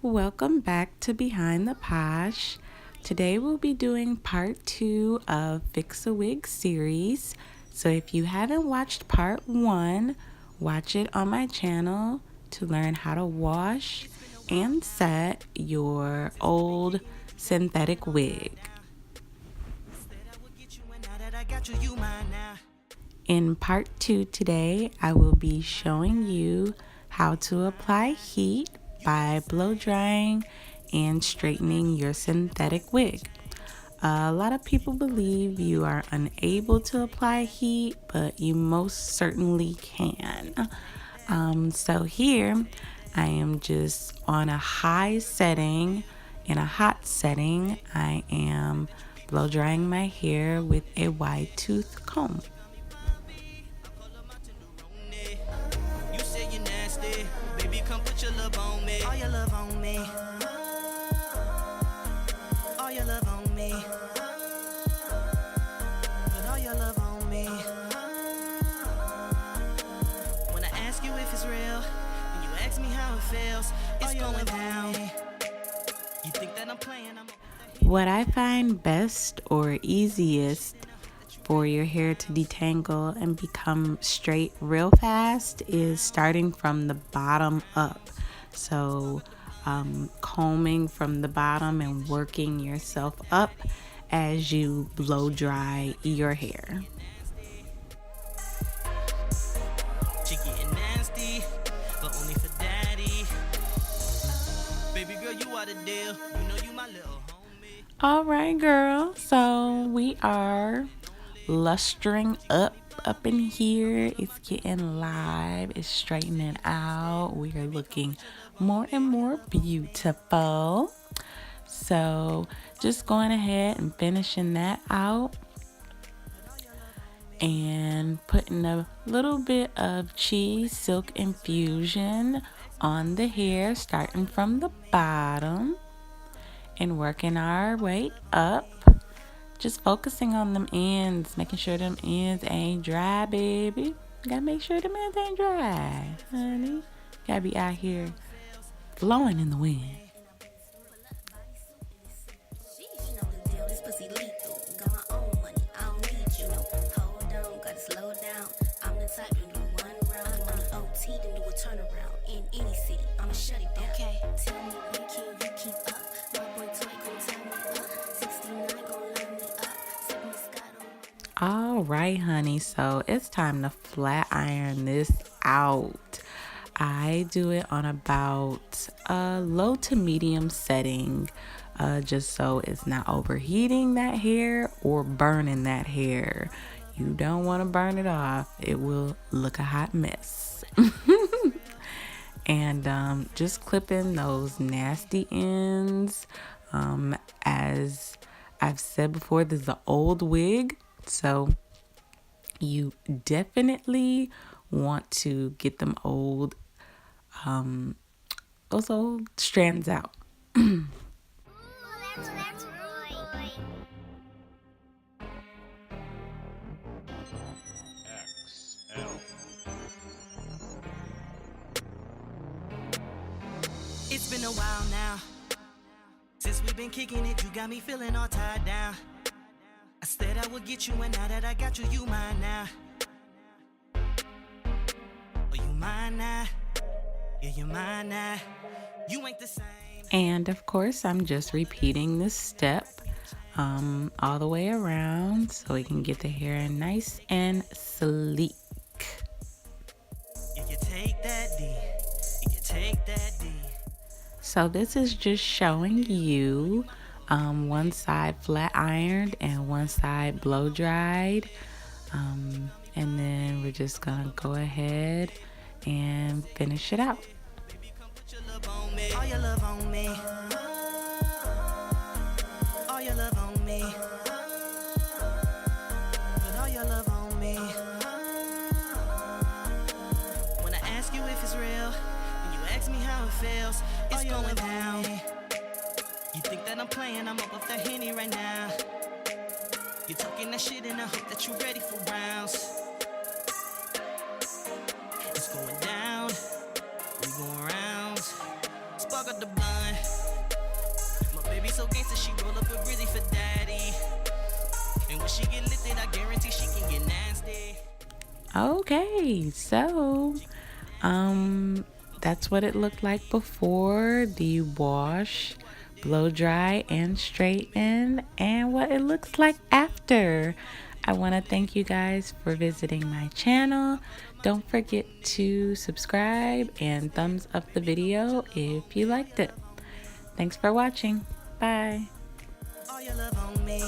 Welcome back to Behind the Posh. Today we'll be doing part 2 of Fix a Wig series. So if you haven't watched part 1, watch it on my channel to learn how to wash and set your old synthetic wig. In part 2 today, I will be showing you how to apply heat by blow drying and straightening your synthetic wig. A lot of people believe you are unable to apply heat, but you most certainly can. So here I am just on a high setting. In a hot setting, I am blow drying my hair with a Widetooth comb. Come put your love on me. All your love on me. All your love on me. Put all your love on me. When I ask you if it's real, and you ask me how it feels, it's going down. You think that I'm playing? What I find best or easiest for your hair to detangle and become straight real fast is starting from the bottom up. So combing from the bottom and working yourself up as you blow dry your hair. She getting nasty, but only for daddy. Baby girl, you are the deal. You know you my little homie. All right, girl. So we are lustering up in here. It's getting live. It's straightening out. We are looking more and more beautiful. So just going ahead and finishing that out and putting a little bit of cheese Silk Infusion on the hair, starting from the bottom and working our way up. Just focusing on them ends, making sure them ends ain't dry, baby. Gotta make sure them ends ain't dry, honey. Gotta be out here flowing in the wind. All right, honey, so it's time to flat iron this out. I do it on about a low to medium setting, just so it's not overheating that hair or burning that hair. You don't want to burn it off. It will look a hot mess. And just clipping those nasty ends. As I've said before, this is an old wig. So you definitely want to get them those old strands out. Ooh, that's Roy. XL. It's been a while now since we've been kicking it. You got me feeling all tied down. I said I would get you, and now that I got you, you mine now. Oh, you mine now. Yeah, you mine now. You ain't the same. And of course, I'm just repeating this step all the way around so we can get the hair nice and sleek. Yeah, you take that D. Yeah, you take that D. So this is just showing you one side flat ironed and one side blow dried. And then we're just gonna go ahead and finish it out. Baby, come put your love on me. All your love on me. All your love on me. Put all your love on me. When I ask you if it's real, and you ask me how it feels, it's going down. You think that I'm playing? I'm up off that Henny right now. You're talking that shit, and I hope that you're ready for rounds. It's going down. We going rounds. Spark up the blunt. so gangsta, she roll up a brizzy for daddy. And when she get lifted, I guarantee she can get nasty. Okay, so that's what it looked like before the wash, blow dry, and straighten, and what it looks like after. I want to thank you guys for visiting my channel. Don't forget to subscribe and thumbs up the video if you liked it. Thanks for watching. Bye. All your love on me.